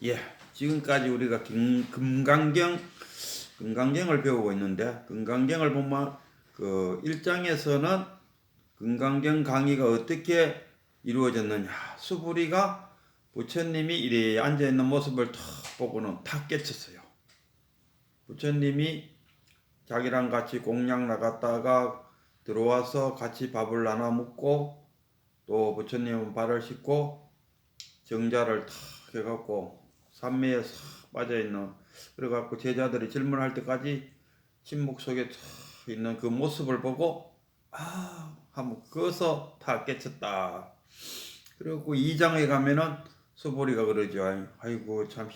예, 지금까지 우리가 금강경을 배우고 있는데, 금강경을 보면 그 1장에서는 금강경 강의가 어떻게 이루어졌느냐. 수부리가 부처님이 이리 앉아있는 모습을 탁 보고는 탁 깨쳤어요. 부처님이 자기랑 같이 공양 나갔다가 들어와서 같이 밥을 나눠 먹고, 또 부처님은 발을 씻고 정자를 탁 해갖고 산매에 싹 빠져있는, 그래갖고 제자들이 질문할 때까지 침묵 속에 탁 있는 그 모습을 보고 한번 그어서 다 깨쳤다. 그리고 2장에 가면은 소보리가 그러죠. 아이고 참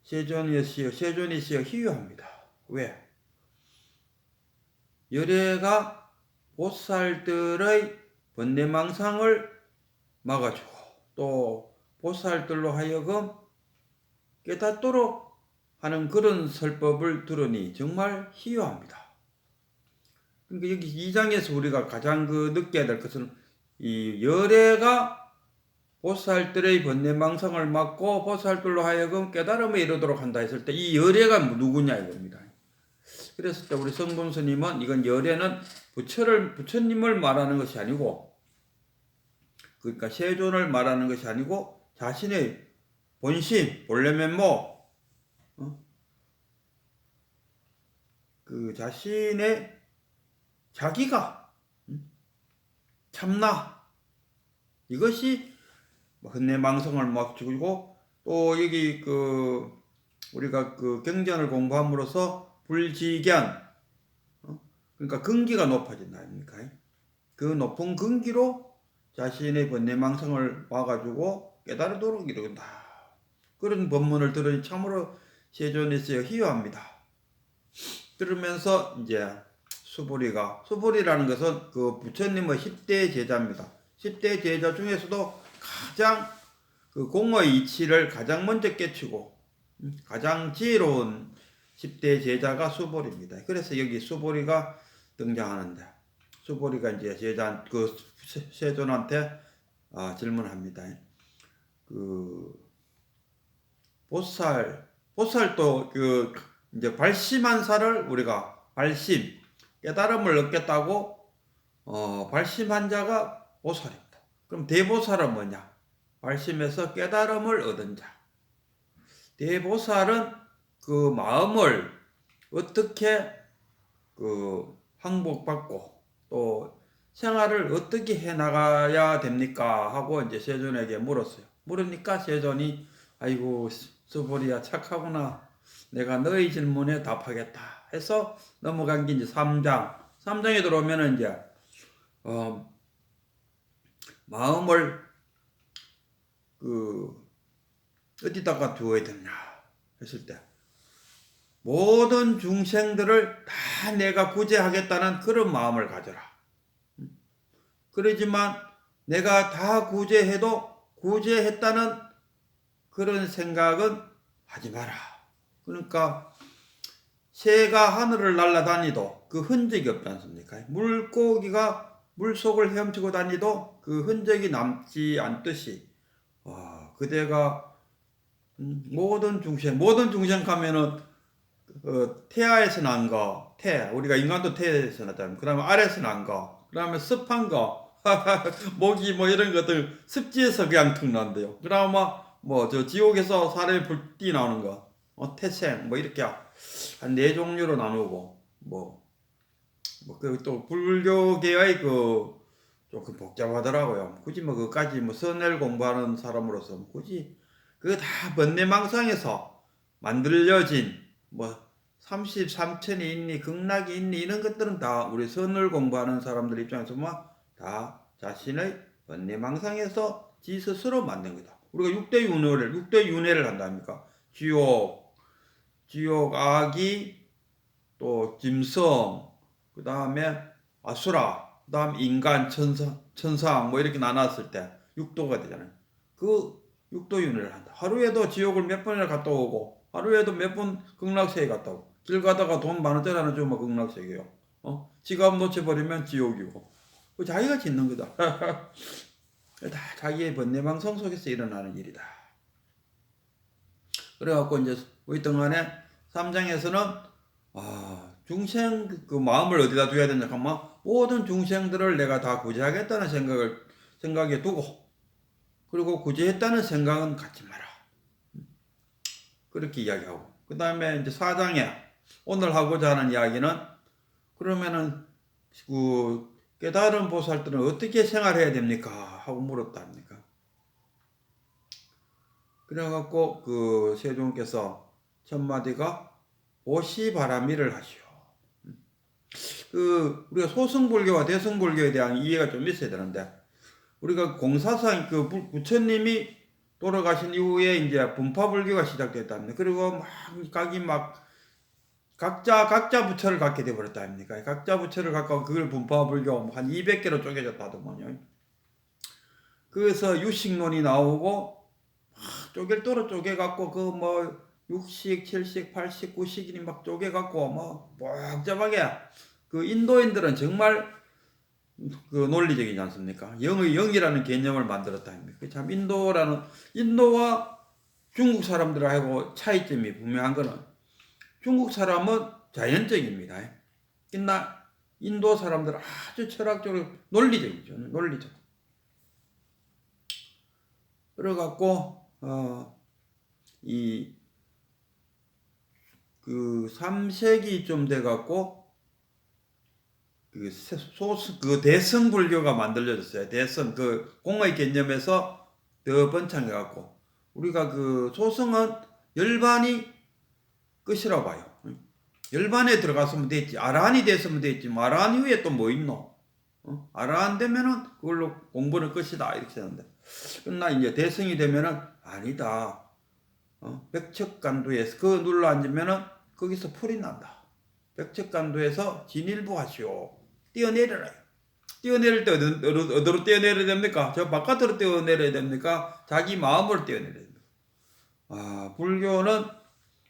세존이시여 희유합니다. 왜? 열애가 보살들의 번뇌망상을 막아주고, 또 보살들로 하여금 깨닫도록 하는 그런 설법을 들으니 정말 희유합니다. 그러니까 여기 2장에서 우리가 가장 느껴야 될 것은, 이 열애가 보살들의 번뇌망상을 막고 보살들로 하여금 깨달음에 이르도록 한다 했을 때, 이 열애가 누구냐 이겁니다. 그랬을 때 우리 성본 스님은 이건 열애는 부처님을 말하는 것이 아니고, 그러니까 세존을 말하는 것이 아니고 자신의 본심, 본래 면모, 그 자신의 자기가 참나, 이것이 헌내망성을 막 주고, 또 여기 우리가 경전을 공부함으로써 불지견, 그러니까 근기가 높아진다 아닙니까? 그 높은 근기로 자신의 번뇌망성을 봐가지고 깨달도록 이룬다. 그런 법문을 들으니 참으로 세존에서 희유합니다. 들으면서 이제 수보리라는 것은 그 부처님의 10대 제자입니다. 10대 제자 중에서도 가장 그 공의 이치를 가장 먼저 깨치고 가장 지혜로운 10대 제자가 수보리입니다. 그래서 여기 수보리가 등장하는데, 수보리가 이제 세존한테 질문합니다. 보살도 이제 발심한 사를 우리가 깨달음을 얻겠다고 발심한 자가 보살입니다. 그럼 대보살은 뭐냐? 발심해서 깨달음을 얻은 자. 대보살은 그 마음을 어떻게 항복받고 또 생활을 어떻게 해 나가야 됩니까? 하고 이제 세존에게 물었어요. 물으니까 세존이 아이고 수보리야 착하구나. 내가 너의 질문에 답하겠다 해서 넘어간 게 이제 3장. 3장에 들어오면은 이제 마음을 어디다가 두어야 되냐 했을 때, 모든 중생들을 다 내가 구제하겠다는 그런 마음을 가져라. 그러지만 내가 다 구제했다는 그런 생각은 하지 마라. 그러니까 새가 하늘을 날아다니도 그 흔적이 없지 않습니까? 물고기가 물속을 헤엄치고 다니도 그 흔적이 남지 않듯이, 그대가 모든 중생 가면은 태아에서 난 거, 우리가 인간도 태에서 났잖아요. 그 다음에 알에서 난 거, 그 다음에 습한 거, 모기 이런 것들 습지에서 그냥 툭난대요. 그 다음에 저 지옥에서 사람이 불띠 나오는 거, 태생 이렇게 한 4종류로 나누고, 또 불교계의 조금 복잡하더라고요. 굳이 그까지 선을 공부하는 사람으로서 굳이 그거 다 번뇌망상에서 만들어진 33천이 있니 극락이 있니 이런 것들은 다 우리 선을 공부하는 사람들 입장에서 다 자신의 번뇌망상에서 지 스스로 만든 거다. 우리가 6대 윤회를 한답니까? 지옥, 악이, 또 짐승, 그 다음에 아수라, 그 다음 인간, 천상 이렇게 나눴을 때 6도가 되잖아요. 그 6도 윤회를 한다. 하루에도 지옥을 몇 번이나 갔다 오고, 하루에도 몇 번 극락세계 갔다 오고, 길 가다가 돈 10,000원짜리 하나 주면 극락세계요. 지갑 놓쳐버리면 지옥이고. 자기가 짓는 거다. 다 자기의 번뇌망상 속에서 일어나는 일이다. 그래갖고 이제 어쨌든 간에 3장에서는 중생 그 마음을 어디다 둬야 되냐 하면 모든 중생들을 내가 다 구제하겠다는 생각에 두고, 그리고 구제했다는 생각은 갖지 마라. 그렇게 이야기하고, 그 다음에 이제 4장에 오늘 하고자 하는 이야기는, 그러면은 그 깨달은 보살들은 어떻게 생활해야 됩니까? 하고 물었다 합니까? 그래갖고 그 세종께서 첫 마디가 보시바라미를 하시오. 그 우리가 소승불교와 대승불교에 대한 이해가 좀 있어야 되는데, 우리가 공사상 그 부처님이 돌아가신 이후에 이제 분파불교가 시작됐답니다. 그리고 막 각자 부처를 갖게 되버렸다 아닙니까? 각자 부처를 갖고 그걸 분파불교 한 200개로 쪼개졌다더만요. 그래서 유식론이 나오고 쪼갤도로 쪼개갖고 그 뭐 6식, 7식, 8식, 9식이 막 쪼개갖고 뭐 복잡하게, 그 인도인들은 정말 그 논리적이지 않습니까? 영이라는 개념을 만들었다 아닙니까? 참 인도와 중국 사람들하고 차이점이 분명한 거는, 중국 사람은 자연적입니다. 그러나 인도 사람들은 아주 철학적으로 논리적이죠. 논리적. 그래갖고 그 3세기쯤 돼갖고 그 대승불교가 만들어졌어요. 대승 그 공의 개념에서 더 번창해갖고, 우리가 그 소승은 열반이 끝이라고 봐요. 열반에 들어갔으면 됐지, 아라한이 됐으면 됐지, 아라한 이후에 또 뭐 있노? 아라한 되면은 그걸로 공부는 끝이다 이렇게 하는데, 그러나 이제 대승이 되면은 아니다. 백척간두에서 그 눌러 앉으면은 거기서 풀이 난다. 백척간두에서 진일부 하시오. 뛰어내려라. 뛰어내릴 때 어디로 뛰어내려야 됩니까? 저 바깥으로 뛰어내려야 됩니까? 자기 마음으로 뛰어내려야 됩니다. 불교는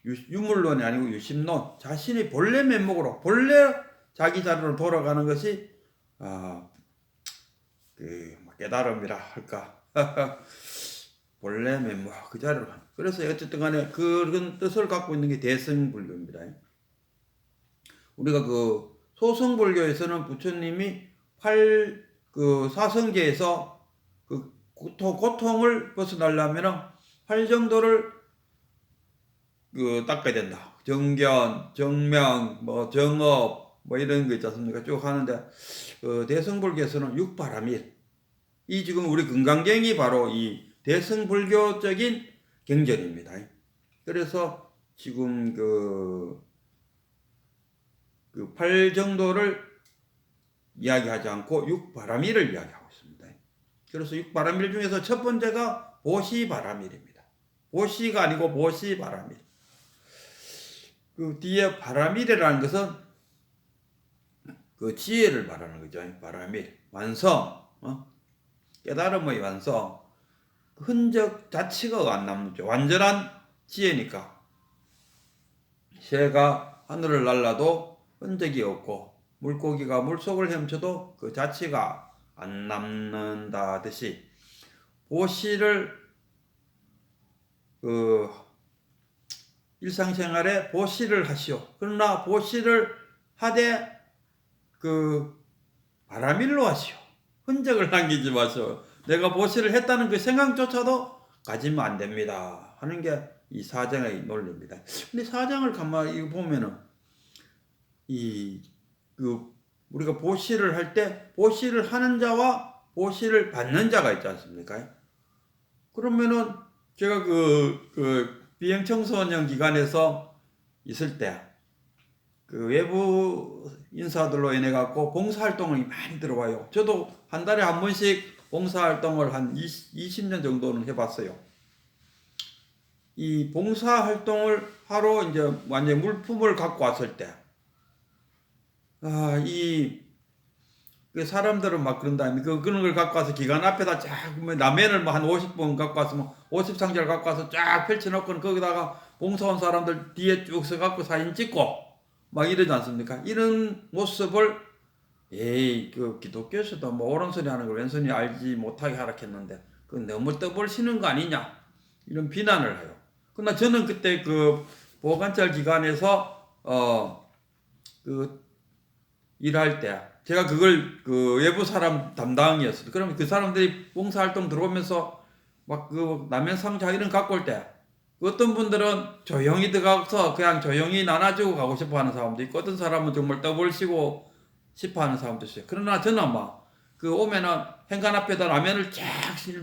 유물론이 아니고 유심론, 자신의 본래 면목으로, 본래 자기 자리로 돌아가는 것이 그 깨달음이라 할까. 본래 면목 그 자리로 가는. 그래서 어쨌든 간에 그런 뜻을 갖고 있는 게 대승불교입니다. 우리가 그 소승불교에서는 부처님이 그 사성계에서 그 고통을 벗어나려면 8정도를 그 닦아야 된다. 정견, 정명, 뭐 정업, 뭐 이런 거 있지 않습니까? 쭉 하는데, 그 대승불교에서는 6바라밀. 이 지금 우리 금강경이 바로 이 대승불교적인 경전입니다. 그래서 지금 그 8정도를 이야기하지 않고 6바라밀을 이야기하고 있습니다. 그래서 6바라밀 중에서 첫 번째가 보시바라밀입니다. 보시가 아니고 보시바라밀. 그 뒤에 바라밀이라는 것은 그 지혜를 말하는 거죠. 바라밀, 완성, 깨달음의 완성, 흔적 자체가 안 남죠. 완전한 지혜니까. 새가 하늘을 날라도 흔적이 없고, 물고기가 물속을 헤엄쳐도 그 자체가 안 남는다 듯이, 보시를 그 일상생활에 보시를 하시오. 그러나 보시를 하되 그 바라밀로 하시오. 흔적을 남기지 마시오. 내가 보시를 했다는 그 생각조차도 가지면 안 됩니다 하는 게 이 사장의 논리입니다. 근데 사장을 가만히 보면은 우리가 보시를 할 때 보시를 하는 자와 보시를 받는 자가 있지 않습니까? 그러면은 제가 그 비행청소년 기관에서 있을 때 그 외부 인사들로 인해 갖고 봉사활동이 많이 들어와요. 저도 한 달에 한 번씩 봉사활동을 한 20년 정도는 해봤어요. 이 봉사활동을 하러 이제 완전 물품을 갖고 왔을 때, 그 사람들은 막 그런다. 그런 걸 갖고 와서 기관 앞에다 쫙, 라면을 뭐 한 50번 갖고 왔으면 50상자를 갖고 와서 쫙 펼쳐놓고 거기다가 봉사원 사람들 뒤에 쭉 서갖고 사진 찍고 막 이러지 않습니까? 이런 모습을 그 기독교에서도 뭐 옳은소리 하는 걸 왼손이 알지 못하게 하라 했는데 그 너무 떠벌 치는 거 아니냐 이런 비난을 해요. 그러나 저는 그때 그 보호관찰 기관에서 그 일할 때 제가 그걸 그 외부 사람 담당이었어요. 그러면 그 사람들이 봉사활동 들어오면서 막 그 라면 상자 이런 거 갖고 올 때 어떤 분들은 조용히 들어가서 그냥 조용히 나눠주고 가고 싶어 하는 사람도 있고 어떤 사람은 정말 떠벌시고 싶어 하는 사람도 있어요. 그러나 저는 막 그 오면은 현관 앞에다 라면을 쫙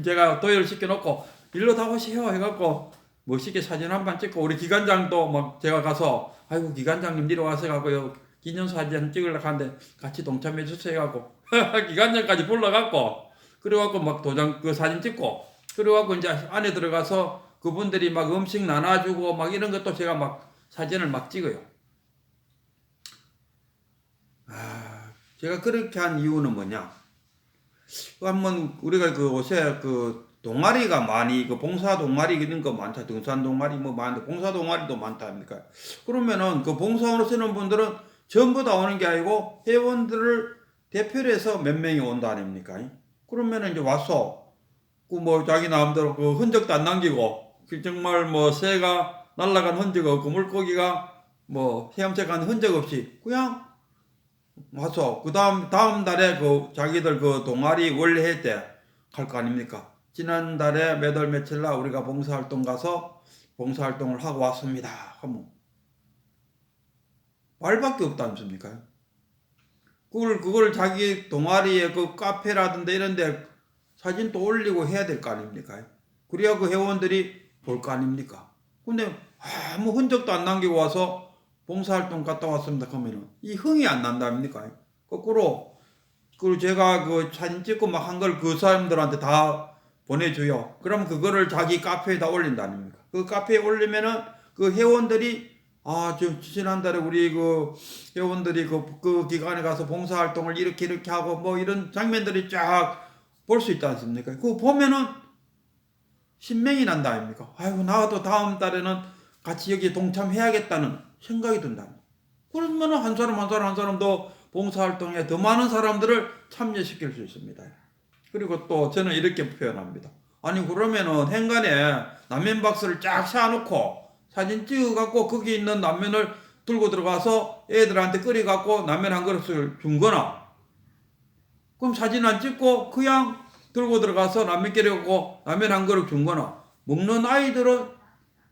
제가 도열시켜 놓고 일로 다 오세요 해갖고 멋있게 사진 한 번 찍고 우리 기관장도 막 제가 가서 아이고 기관장님 내려와서 가고요 기념사진 찍으려고 하는데 같이 동참해 주세요 하고 기관장까지 불러갖고 그래갖고 막 도장 그 사진 찍고 그래갖고 이제 안에 들어가서 그분들이 막 음식 나눠주고 막 이런 것도 제가 막 사진을 막 찍어요. 제가 그렇게 한 이유는 뭐냐? 한번 우리가 그 요새 그 동아리가 많이 그 봉사 동아리 이런 거 많다. 등산 동아리 뭐 많은데 봉사 동아리도 많다 합니까? 그러면은 그 봉사원을 쓰는 분들은 전부 다 오는 게 아니고 회원들을 대표로 해서 몇 명이 온다 아닙니까? 그러면은 이제 와서 그 뭐 자기 마음대로 그 흔적도 안 남기고 그 정말 뭐 새가 날아간 흔적 없고 물고기가 뭐 헤엄쳐간 흔적 없이 그냥 와서 그 다음 달에 그 자기들 그 동아리 원래 회 때 갈 거 아닙니까? 지난달에 몇 월 며칠 날 우리가 봉사활동 가서 봉사활동을 하고 왔습니다 하면 말밖에 없다 않습니까? 그걸 자기 동아리에 그 카페라든지 이런 데 사진 또 올리고 해야 될 거 아닙니까? 그래야 그 회원들이 볼 거 아닙니까? 근데 아무 흔적도 안 남기고 와서 봉사활동 갔다 왔습니다 하면은 이 흥이 안 난다 아닙니까? 거꾸로 그리고 제가 그 사진 찍고 막 한 걸 그 사람들한테 다 보내줘요. 그럼 그거를 자기 카페에다 올린다 아닙니까? 그 카페에 올리면은 그 회원들이 지난달에 우리 그 회원들이 그 기관에 가서 봉사활동을 이렇게 하고 뭐 이런 장면들이 쫙 볼 수 있지 않습니까? 그거 보면은 신명이 난다 아닙니까? 아이고 나도 다음 달에는 같이 여기 동참해야겠다는 생각이 든다. 그러면 한 사람 더 봉사활동에 더 많은 사람들을 참여시킬 수 있습니다. 그리고 또 저는 이렇게 표현합니다. 아니 그러면은 현관에 라면 박스를 쫙 세워놓고 사진 찍어갖고 거기 있는 라면을 들고 들어가서 애들한테 끓여갖고 라면 한 그릇을 준 거나 그럼 사진 안 찍고 그냥 들고 들어가서 라면 끓여갖고 라면 한 그릇 준 거나 먹는 아이들은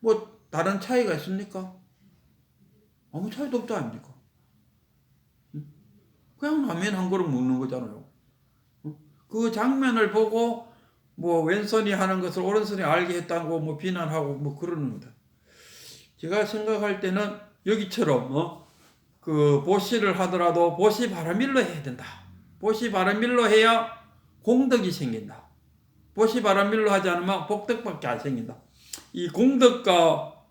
뭐 다른 차이가 있습니까? 아무 차이도 없다 아닙니까? 그냥 라면 한 그릇 먹는 거잖아요. 그 장면을 보고 뭐 왼손이 하는 것을 오른손이 알게 했다고 뭐 비난하고 뭐 그러는데 제가 생각할 때는 여기처럼 그 보시를 하더라도 보시 바라밀로 해야 된다. 보시 바라밀로 해야 공덕이 생긴다. 보시 바라밀로 하지 않으면 복덕밖에 안 생긴다. 이 공덕과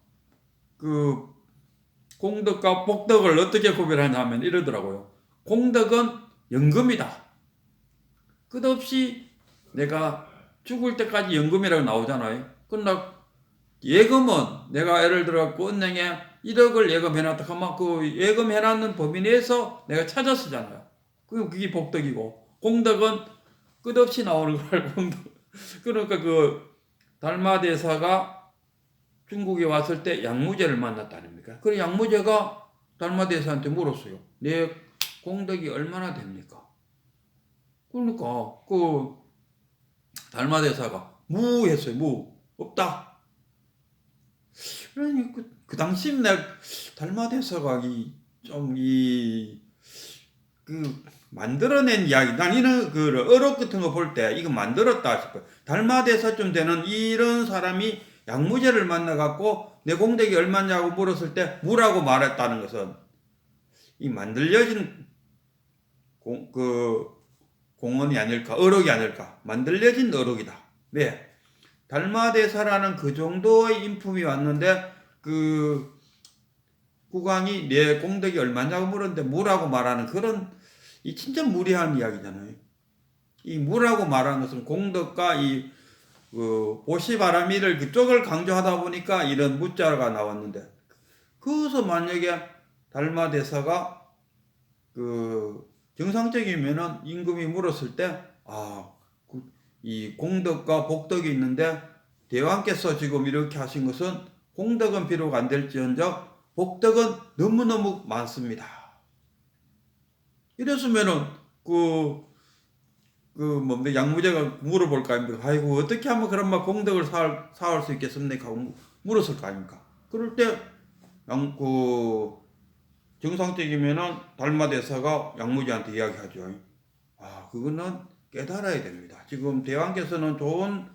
복덕을 어떻게 구별하냐면 이러더라고요. 공덕은 연금이다. 끝없이 내가 죽을 때까지 연금이라고 나오잖아요. 그러나 예금은 내가 예를 들어 은행에 1억을 예금해놨다 하면 그 예금해놨는 범위 내에서 내가 찾아 쓰잖아요. 그게 복덕이고 공덕은 끝없이 나오는 걸 공덕. 그러니까 그 달마대사가 중국에 왔을 때 양무제를 만났다 아닙니까? 그래 양무제가 달마대사한테 물었어요. 내 공덕이 얼마나 됩니까? 그러니까 그 달마대사가 무했어요. 무 없다. 그러니 그 당시 내 달마대사가 만들어낸 이야기. 난 이런 그 어록 같은 거 볼 때 이거 만들었다 싶어요. 달마대사쯤 되는 이런 사람이 양무제를 만나갖고 내 공덕이 얼마냐고 물었을 때 무라고 말했다는 것은 이 만들려진 공언이 아닐까, 어록이 아닐까. 만들려진 어록이다. 왜? 달마대사라는 그 정도의 인품이 왔는데 그 국왕이 내 공덕이 얼마냐고 물었는데 무라고 말하는 그런 이 진짜 무리한 이야기잖아요. 이 무라고 말하는 것은 공덕과 이 보시바라미를 그쪽을 강조하다 보니까 이런 무자가 나왔는데 그래서 만약에 달마대사가 정상적이면은 임금이 물었을 때 이 공덕과 복덕이 있는데 대왕께서 지금 이렇게 하신 것은 공덕은 비록 안 될지언정 복덕은 너무너무 많습니다. 이랬으면은 뭡니까 양무제가 물어볼 거 아닙니까? 아이고 어떻게 하면 그런 막 공덕을 쌓을 수 있겠습니까? 하고 물었을 거 아닙니까? 그럴 때 정상적이면은 달마대사가 양무제한테 이야기하죠. 그거는 깨달아야 됩니다. 지금 대왕께서는 좋은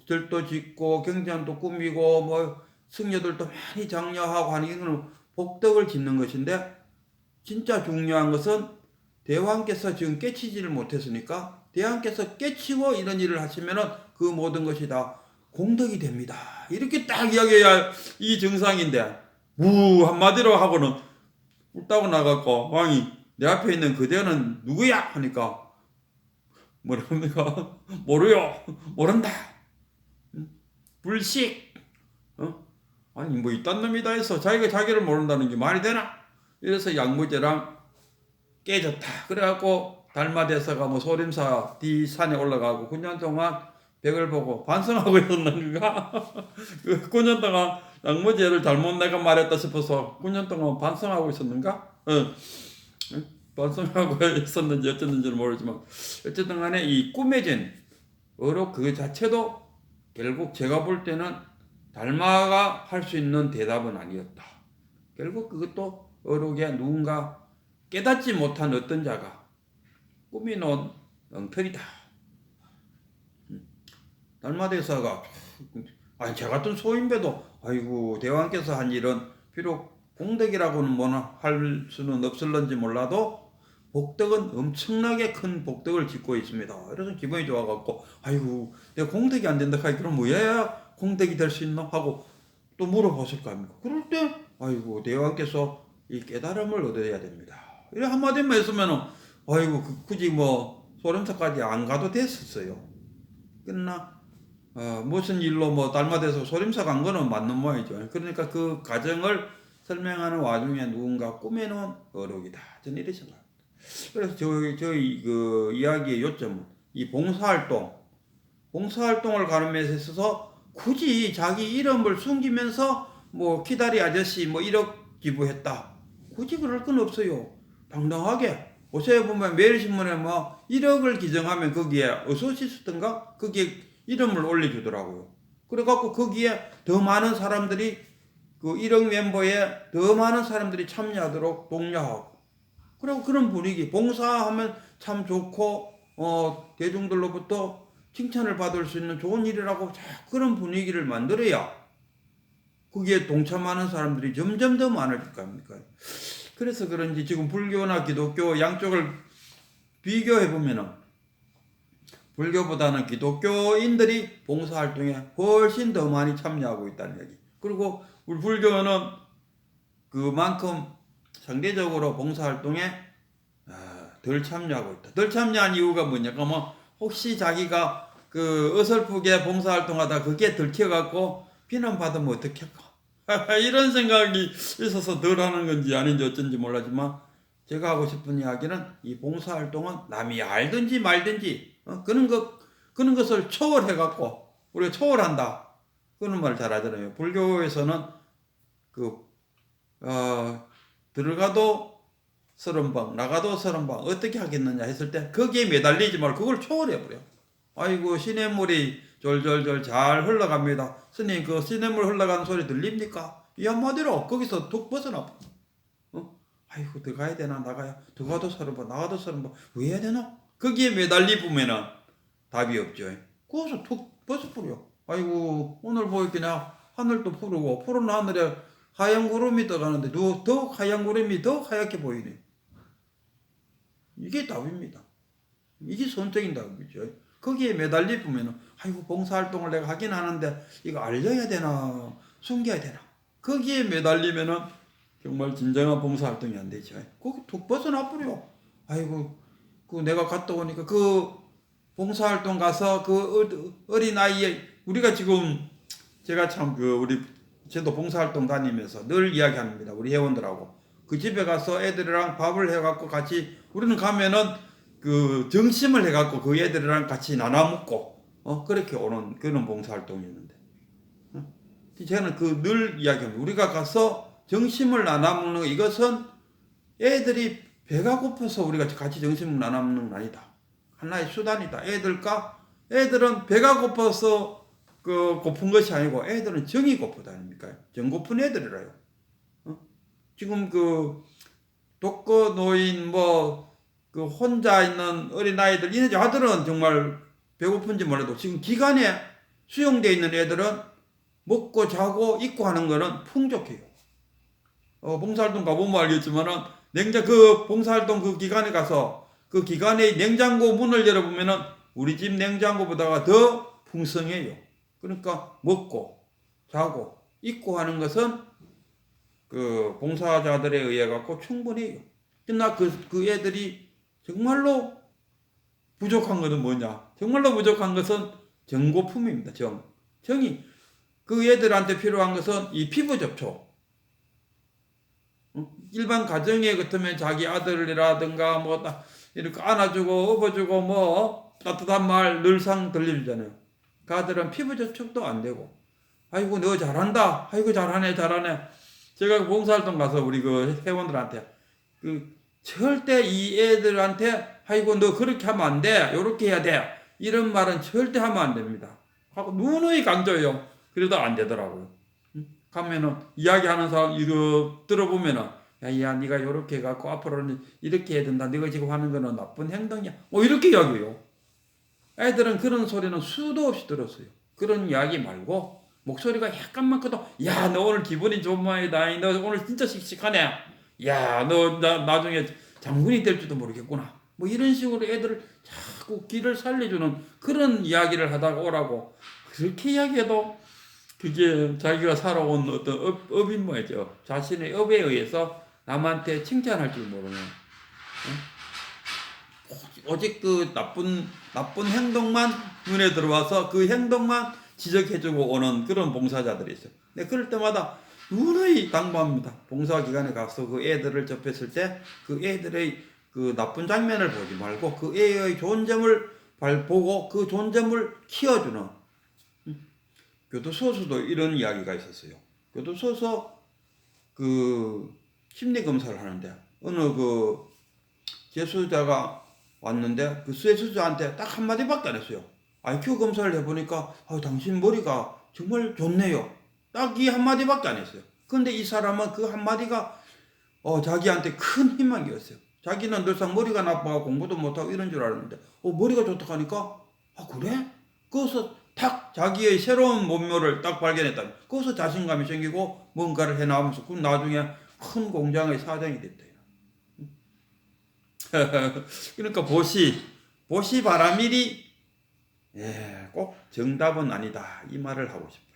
절도 짓고 경전도 꾸미고 뭐 승려들도 많이 장려하고 하는 이거는 복덕을 짓는 것인데 진짜 중요한 것은 대왕께서 지금 깨치지를 못했으니까 대왕께서 깨치고 이런 일을 하시면은 그 모든 것이 다 공덕이 됩니다. 이렇게 딱 이야기해야 이 정상인데 한마디로 하고는 뿔따고 나갔고 왕이 내 앞에 있는 그대는 누구야? 하니까 뭐랍니까? 모르요. 모른다. 불식. 아니 뭐 이딴 놈이다 해서 자기가 자기를 모른다는 게 말이 되나? 이래서 양무제랑 깨졌다. 그래갖고 달마대사가 뭐 소림사 뒤 산에 올라가고 9년 동안 벽을 보고 반성하고 있었는가? 9년 동안 양무제를 잘못 내가 말했다 싶어서 9년 동안 반성하고 있었는가? 반성하고 있었는지 어쨌는지는 모르지만 어쨌든 간에 이 꾸며진 어록 그 자체도 결국 제가 볼 때는 달마가 할 수 있는 대답은 아니었다. 결국 그것도 어록에 누군가 깨닫지 못한 어떤 자가 꾸미놓은 엉터리다. 달마대사가 제 같은 소인배도 아이고 대왕께서 한 일은 비록 공덕이라고는 뭐나 할 수는 없을런지 몰라도 복덕은 엄청나게 큰 복덕을 짓고 있습니다. 그래서 기분이 좋아갖고 아이고 내가 공덕이 안 된다 하니 그럼 뭐야 공덕이 될 수 있나 하고 또 물어봤을 거 아닙니까? 그럴 때 아이고 대왕께서 이 깨달음을 얻어야 됩니다. 이래 한마디만 했으면은 아이고 굳이 뭐 소림사까지 안 가도 됐었어요. 끝나 무슨 일로 뭐 달마대서 소림사 간 거는 맞는 모양이죠. 그러니까 그 과정을 설명하는 와중에 누군가 꾸며놓은 어록이다. 저는 이렇게 생각합니다. 그래서 저희 그 이야기의 요점은 이 봉사활동을 가름에 있어서 굳이 자기 이름을 숨기면서 뭐 기다리 아저씨 뭐 1억 기부했다. 굳이 그럴 건 없어요. 당당하게 요새 보면 매일신문에 뭐 1억을 기증하면 거기에 어소시스트인가 거기에 이름을 올려주더라고요. 그래갖고 거기에 더 많은 사람들이 그 1억 멤버에 더 많은 사람들이 참여하도록 독려하고 그리고 그런 분위기 봉사하면 참 좋고 대중들로부터 칭찬을 받을 수 있는 좋은 일이라고 그런 분위기를 만들어야 거기에 동참하는 사람들이 점점 더 많을 거 아닙니까? 그래서 그런지 지금 불교나 기독교 양쪽을 비교해보면은 불교보다는 기독교인들이 봉사활동에 훨씬 더 많이 참여하고 있다는 얘기. 그리고 우리 불교는 그만큼 상대적으로 봉사활동에 덜 참여하고 있다. 덜 참여한 이유가 뭐냐? 그러면 혹시 자기가 그 어설프게 봉사활동하다 그게 들켜갖고 비난받으면 어떡할까? 이런 생각이 있어서 덜 하는 건지 아닌지 어쩐지 몰라지만 제가 하고 싶은 이야기는 이 봉사활동은 남이 알든지 말든지 그런 것을 초월해갖고 우리가 초월한다. 그런 말 잘 하잖아요. 불교에서는 들어가도 30방 나가도 30방 어떻게 하겠느냐 했을 때 거기에 매달리지 말고 그걸 초월해버려. 아이고 시냇물이 졸졸졸 잘 흘러갑니다. 스님 그 시냇물 흘러가는 소리 들립니까? 이 한마디로 거기서 툭 벗어나. 아이고 들어가야 되나 나가야 들어가도 30방 나가도 30방 왜 해야 되나? 거기에 매달리면은 답이 없죠. 거기서 툭 벗어버려. 아이고 오늘 보이기냐 하늘도 푸른 하늘에 하얀 구름이 떠가는데 더욱 하얀 구름이 더욱 하얗게 보이네. 이게 답입니다. 이게 선택인 답이죠. 거기에 매달리면 아이고 봉사활동을 내가 하긴 하는데 이거 알려야 되나 숨겨야 되나 거기에 매달리면은 정말 진정한 봉사활동이 안 되죠. 거기 툭 벗어나버려. 아이고 그 내가 갔다 오니까 그 봉사활동 가서 그 어린 아이에 우리가 지금 제가 참 저도 봉사활동 다니면서 늘 이야기합니다. 우리 회원들하고 그 집에 가서 애들이랑 밥을 해갖고 같이 우리는 가면은 그 점심을 해갖고 그 애들이랑 같이 나눠 먹고 그렇게 오는 그런 봉사활동이었는데 저는 그 늘 이야기합니다. 우리가 가서 점심을 나눠 먹는 거, 이것은 애들이 배가 고파서 우리가 같이 점심을 나눠 먹는 건 아니다. 하나의 수단이다. 애들은 배가 고파서 그 고픈 것이 아니고 애들은 정이 고프다 아닙니까? 정 고픈 애들이라요. 지금 그 독거노인 그 혼자 있는 어린아이들, 이네 아들은 정말 배고픈지 몰라도 지금 기간에 수용되어 있는 애들은 먹고 자고 입고 하는 거는 풍족해요. 봉사활동 가보면 알겠지만은 그 봉사활동 그 기간에 가서 그 기간에 냉장고 문을 열어보면은 우리 집 냉장고보다가 더 풍성해요. 그러니까 먹고 자고 입고 하는 것은 그 봉사자들에 의해 갖고 충분해요. 그러나 그 애들이 정말로 부족한 것은 뭐냐? 정말로 부족한 것은 정고품입니다. 정이. 그 애들한테 필요한 것은 이 피부 접촉. 일반 가정에 같으면 자기 아들이라든가 이렇게 안아주고 업어주고 따뜻한 말 늘상 들려주잖아요. 그 아들은 피부 접촉도 안 되고, 아이고 너 잘한다, 아이고 잘하네. 제가 봉사활동 가서 우리 그 회원들한테 절대 이 애들한테 아이고 너 그렇게 하면 안 돼, 요렇게 해야 돼, 이런 말은 절대 하면 안 됩니다 하고 누누이 강조해요. 그래도 안 되더라고요. 가면은 이야기하는 사람 이거 들어보면은 야 네가 요렇게 해갖고 앞으로는 이렇게 해야 된다, 네가 지금 하는 거는 나쁜 행동이야, 이렇게 이야기해요. 애들은 그런 소리는 수도 없이 들었어요. 그런 이야기 말고 목소리가 약간만 커도 야 너 오늘 기분이 좋은 모양이다, 너 오늘 진짜 씩씩하네, 야 너 나중에 장군이 될지도 모르겠구나, 이런 식으로 애들을 자꾸 기를 살려주는 그런 이야기를 하다가 오라고 그렇게 이야기해도 그게 자기가 살아온 어떤 업인모죠. 자신의 업에 의해서 남한테 칭찬할 줄 모르는, 오직 그 나쁜 행동만 눈에 들어와서 그 행동만 지적해주고 오는 그런 봉사자들이 있어요. 근데 그럴 때마다 누누이 당부합니다. 봉사기관에 가서 그 애들을 접했을 때 그 애들의 그 나쁜 장면을 보지 말고 그 애의 좋은 점을 보고 그 좋은 점을 키워주는. 교도소에서도 이런 이야기가 있었어요. 교도소에서 그 심리검사를 하는데 어느 그 재수자가 왔는데 그 재수자한테 딱 한마디밖에 안 했어요. IQ 검사를 해보니까 당신 머리가 정말 좋네요. 딱 이 한마디밖에 안 했어요. 그런데 이 사람은 그 한마디가 자기한테 큰 희망이었어요. 자기는 늘상 머리가 나빠서 공부도 못하고 이런 줄 알았는데 머리가 좋다고 하니까 그래? 그래서 탁 자기의 새로운 몸매를 딱 발견했다. 거기서 자신감이 생기고 뭔가를 해나가면서 그 나중에 큰 공장의 사장이 됐대요. 그러니까 보시 바라밀이 꼭 정답은 아니다, 이 말을 하고 싶어요.